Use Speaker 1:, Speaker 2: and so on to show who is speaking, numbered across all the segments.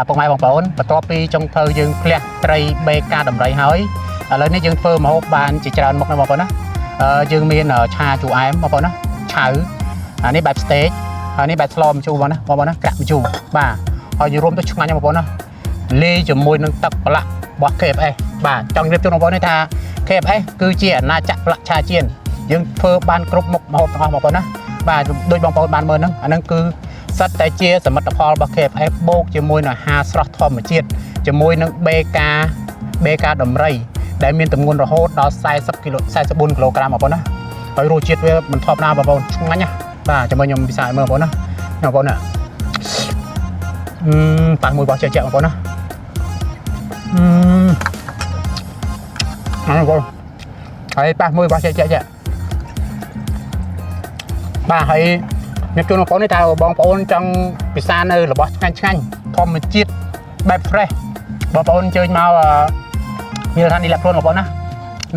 Speaker 1: ពុកម៉ែបងប្អូនបន្ទាប់ពីចុងភៅយើងក្លះត្រីបេកាដំរីហើយឥឡូវនេះយើងធ្វើម្ហូបបានជាច្រើនមុខណាបងប្អូនណាយើងមានឆាជូរអែមបងប្អូនណាឆៅអានេះបែប steak ហើយនេះបែបស្លម្ជូរបងប្អូនណាក្រាក់ម្ជូរបាទហើយយើងរួមទៅឆ្ងាញ់បងប្អូនណាលាយជាមួយនឹងទឹកប្រឡាក់របស់ KFS បាទចង់រៀបជូនបងប្អូននេះថា KFS គឺជាអាណាចក្រប្រឡាក់ឆាចៀនយើងធ្វើបានគ្រប់មុខម្ហូបទាំងអស់បងប្អូនណាបាទដូចបងប្អូនបានមើលហ្នឹងអាហ្នឹងគឺសិតតែជាសមិទ្ធផលរបស់ KFS បូកជាមួយនឹងអាហារស្រស់ធម្មជាតិជាមួយនឹងបេកាដំរីដែលមានទម្ងន់រហូតដល់44គីឡូក្រាមបងប្អូនណាហើយរសជាតិវាមិនធម្មតាបងប្អូនឆ្ងាញ់ណាបាទចាំមើលខ្ញុំពិសាមើលបងប្អូនណាបងប្អូនណាប៉ះមួយបោះចាក់បងប្អូនណាបងប្អូនហើយប៉ះមួយបោះចាក់បាទហើយអ្នកជួនបងប្អូននេះថាបងប្អូនចង់ពិសានៅរបស់ឆ្ងាញ់ធម្មជាតិបែប fresh បងប្អូនអញ្ជើញមកមានឋាននេះលាក់ខ្លួនបងប្អូនណា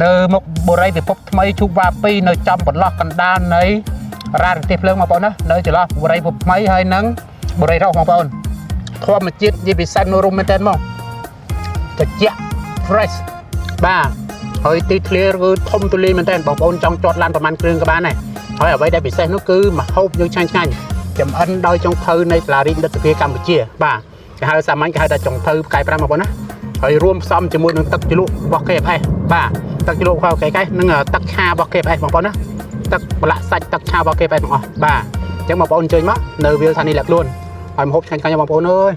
Speaker 1: នៅមុខបុរីពិភពថ្មីជូបវ៉ាពីនៅចំបន្លោះកណ្ដាលនៃរ៉ារទេសភ្លើងបងប្អូនណានៅចន្លោះបុរីពិភពថ្មីហើយនឹងបុរីរស់បងប្អូនធម្មជាតិនិយាយពិសេសនៅរុំមែនតើមកត្រជាក់ fresh បាទហើយទីធ្លាគឺធំទូលាយមែនតើបងប្អូនចង់ចតឡានប្រមាណគ្រឿងក៏បានដែរហើយអ្វីដែលពិសេសនោះគឺម្ហូបយើងឆ្ងាញ់ចំអិនដោយចុងភៅនៃសាលារៀនរដ្ឋាភិបាលកម្ពុជាបាទគេហៅសាមញ្ញគេហៅថាចុងភៅផ្កាយ5បងប្អូនណាហើយរួមផ្សំជាមួយនឹងទឹកជ្រលក់របស់ KFS បាទទឹកជ្រលក់របស់ KFS និងទឹកឆារបស់ KFS បងប្អូនណាទឹកប្រឡាក់សាច់ទឹកឆារបស់ KFS ទាំងអស់បាទអញ្ចឹងបងប្អូនអញ្ជើញមកនៅវាលឋានីលាក់ខ្លួនហើយម្ហូបឆ្ងាញ់បងប្អូនអើយ